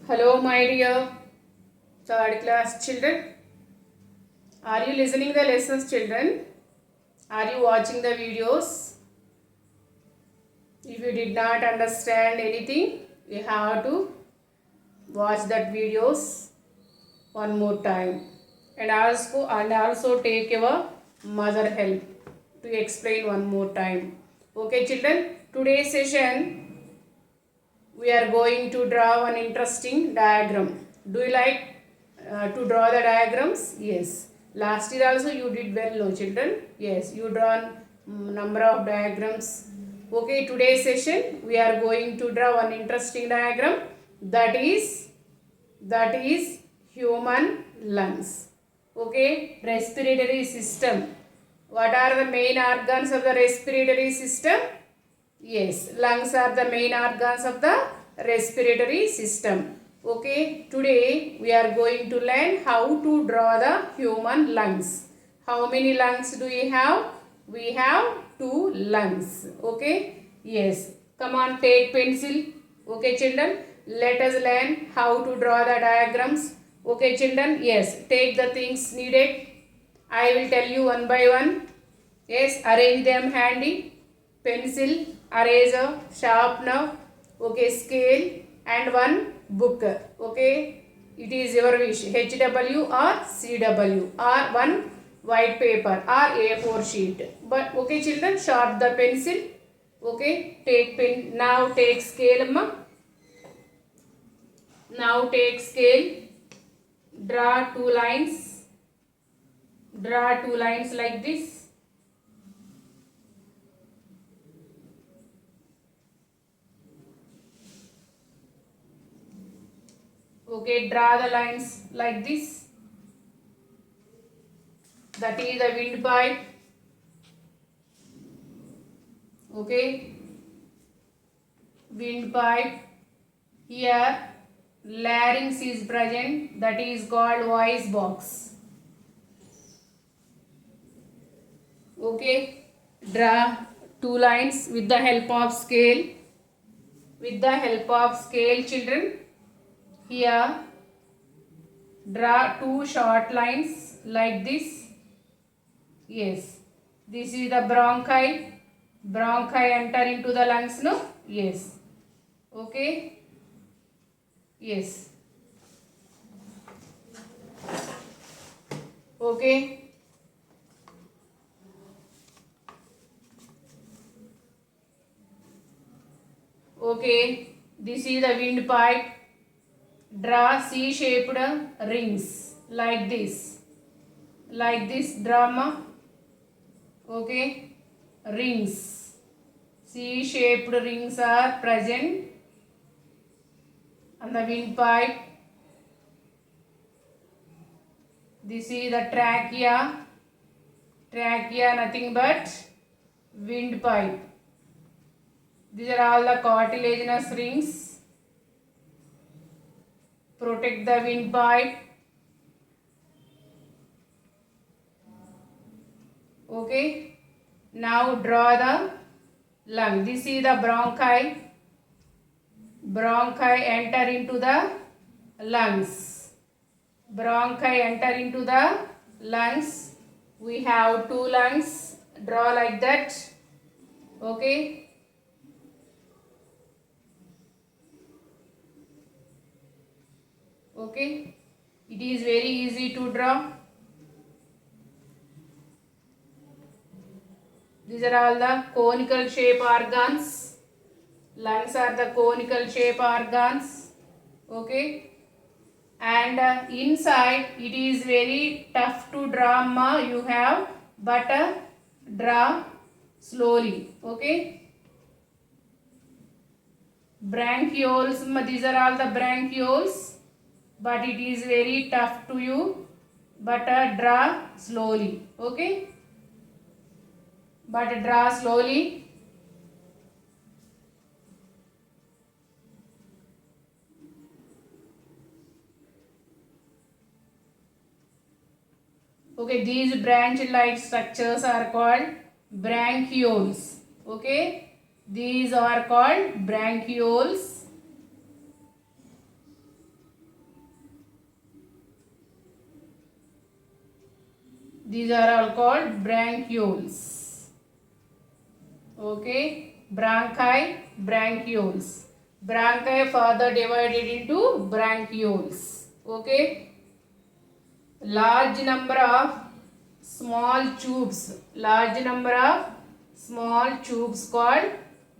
Hello, my dear third class children. Are you listening the lessons, children? Are you watching the videos? If you did not understand anything, you have to watch that videos one more time, and also take your mother help to explain one more time. Okay, children. Today's session we are going to draw an interesting diagram. Do you like to draw the diagrams? Yes. Last year also you did well, no children? Yes, you drawn number of diagrams. Okay, today's session we are going to draw one interesting diagram, that is human lungs. Okay, respiratory system. What are the main organs of the respiratory system? Yes, lungs are the main organs of the respiratory system. Okay, today we are going to learn how to draw the human lungs. How many lungs do we have? We have 2 lungs. Okay, yes. Come on, take pencil. Okay, children, let us learn how to draw the diagrams. Okay, children, yes, take the things needed. I will tell you one by one. Yes, arrange them handy. Pencil, eraser, sharpener, okay, scale and one book. Okay, it is your wish, HW or CW or one white paper or A4 sheet. But okay children, sharp the pencil. Okay, take pen. Now take scale, amma. Now take scale. Draw 2 lines. Draw 2 lines like this. Okay, draw the lines like this. That is the windpipe. Okay, windpipe. Here larynx is present, that is called voice box. Okay, draw 2 lines with the help of scale. With the help of scale, children, here draw 2 short lines like this. Yes, this is the bronchi. Bronchi enter into the lungs, no? Yes. Okay. Yes. Okay. Okay. This is the windpipe. Draw C-shaped rings like this. Like this drama. Okay. Rings. C-shaped rings are present on the windpipe. This is the trachea. Trachea nothing but windpipe. These are all the cartilaginous rings. Protect the windpipe. Okay. Now draw the lung. This is the bronchi. Bronchi enter into the lungs. Bronchi enter into the lungs. We have 2 lungs. Draw like that. Okay. Okay. It is very easy to draw. These are all the conical shape organs. Lungs are the conical shape organs. Okay. And inside it is very tough to draw, ma. You have, but draw slowly. Okay. Bronchioles, these are all the bronchioles, but it is very tough to you, but draw slowly. Okay. But draw slowly. Okay, these branch-like structures are called bronchioles. Okay, these are called bronchioles. These are all called bronchioles. Okay, bronchi, bronchioles. Bronchi further divided into bronchioles. Okay, large number of small tubes. Large number of small tubes called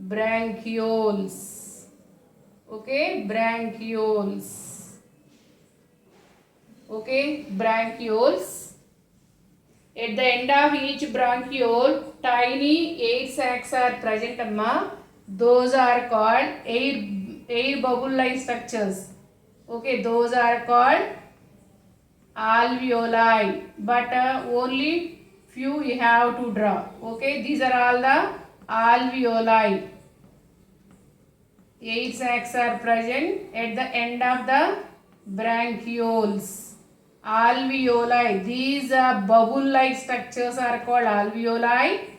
bronchioles. Okay, bronchioles. Okay, bronchioles. At the end of each bronchiole, tiny air sacs are present, amma. Those are called air bubble-like structures. Okay, those are called alveoli. But only few you have to draw. Okay, these are all the alveoli. Air sacs are present at the end of the bronchioles. Alveoli. These bubble-like structures are called alveoli.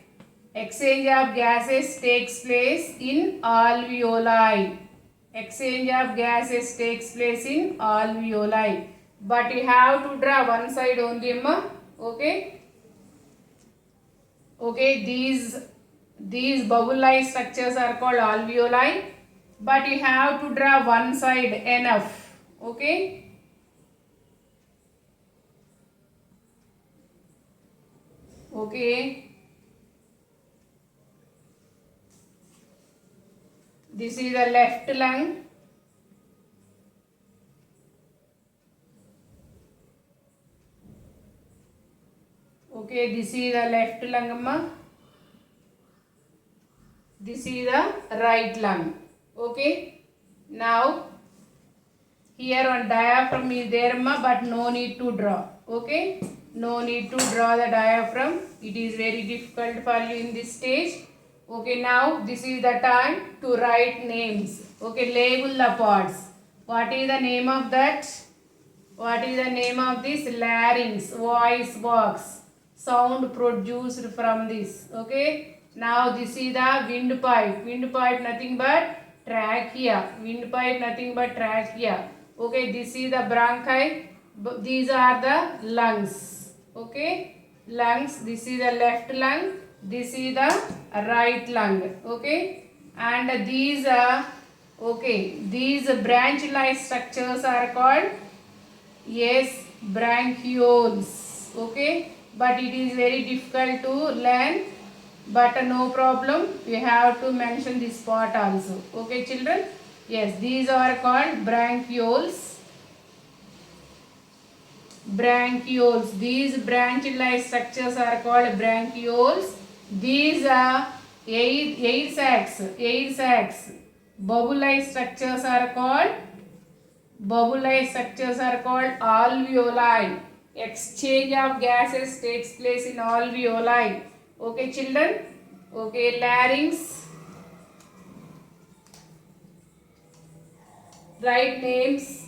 Exchange of gases takes place in alveoli. Exchange of gases takes place in alveoli. But you have to draw one side only, amma. Okay. Okay. These bubble-like structures are called alveoli. But you have to draw one side enough. Okay. Okay, this is the left lung. Okay, this is the left lung, amma. This is the right lung. Okay, now here one diaphragm is there, amma, but no need to draw. Okay, no need to draw the diaphragm. It is very difficult for you in this stage. Okay, now this is the time to write names. Okay, label the parts. What is the name of that? What is the name of this? Larynx, voice box, sound produced from this. Okay, now this is the windpipe. Windpipe nothing but trachea. Windpipe nothing but trachea. Okay, this is the bronchi. These are the lungs. Okay, lungs. This is the left lung. This is the right lung. Okay, and these these branch-like structures are called, yes, bronchioles. Okay, but it is very difficult to learn. But no problem. You have to mention this part also. Okay, children. Yes, these are called bronchioles. Bronchioles. These branch-like structures are called bronchioles. These are air sacs. Air sacs. Bubble-like structures are called alveoli. Exchange of gases takes place in alveoli. Okay, children. Okay, larynx. Write names.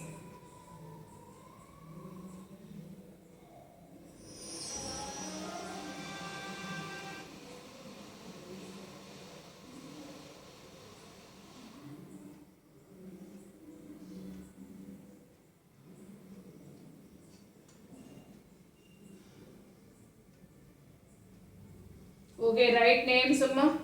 Okay, write names, amma.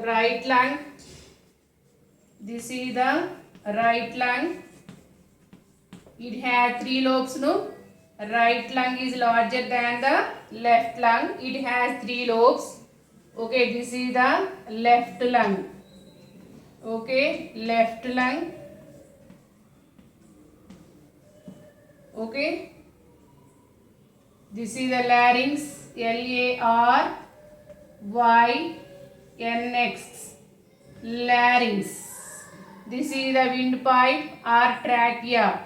Right lung. This is the right lung. It has 3 lobes, no? Right lung is larger than the left lung. It has 3 lobes. Okay, this is the left lung. Okay, left lung. Okay, this is the larynx. Larynx. Larynx. This is the windpipe or trachea.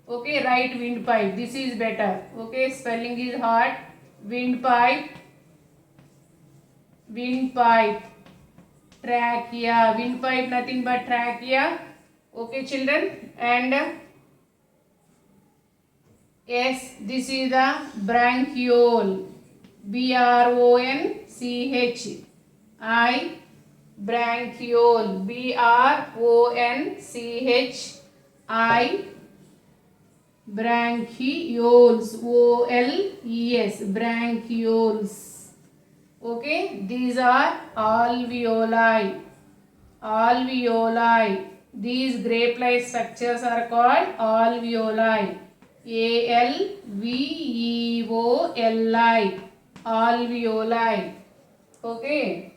Okay, write windpipe. This is better. Okay, spelling is hard. Windpipe. Trachea. Windpipe nothing but trachea. Okay, children. And yes, this is the bronchiole. BRONCHIOLE. Bronchiole, BRONCHI, bronchioles, OLES, bronchioles. Okay, these are alveoli. Alveoli. These grape-like structures are called alveoli. ALVEOLI. Alveoli. Okay.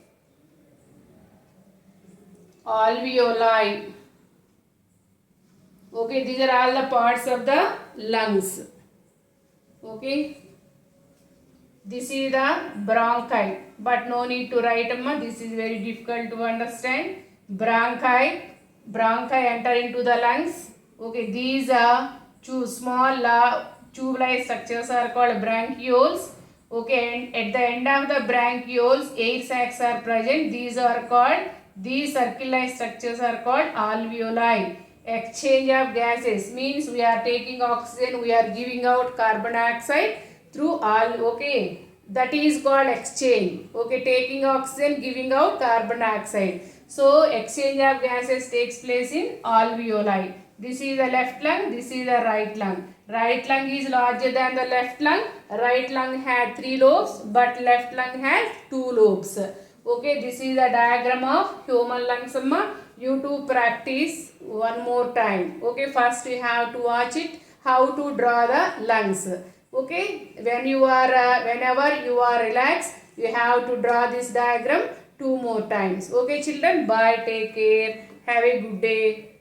Alveoli. Okay, these are all the parts of the lungs. Okay. This is the bronchi, but no need to write amma. This is very difficult to understand. Bronchi, enter into the lungs. Okay, these are two small tube-like structures are called bronchioles. Okay, and at the end of the bronchioles, air sacs are present. These circle-like structures are called alveoli. Exchange of gases means we are taking oxygen, we are giving out carbon dioxide through okay, that is called exchange. Okay, taking oxygen, giving out carbon dioxide. So exchange of gases takes place in alveoli. This is the left lung, this is the right lung. Right lung is larger than the left lung. Right lung has 3 lobes, but left lung has 2 lobes. Okay, this is the diagram of human lungs. You to practice one more time. Okay, first you have to watch it, how to draw the lungs. Okay, whenever you are relaxed, you have to draw this diagram 2 more times. Okay children, bye, take care, have a good day.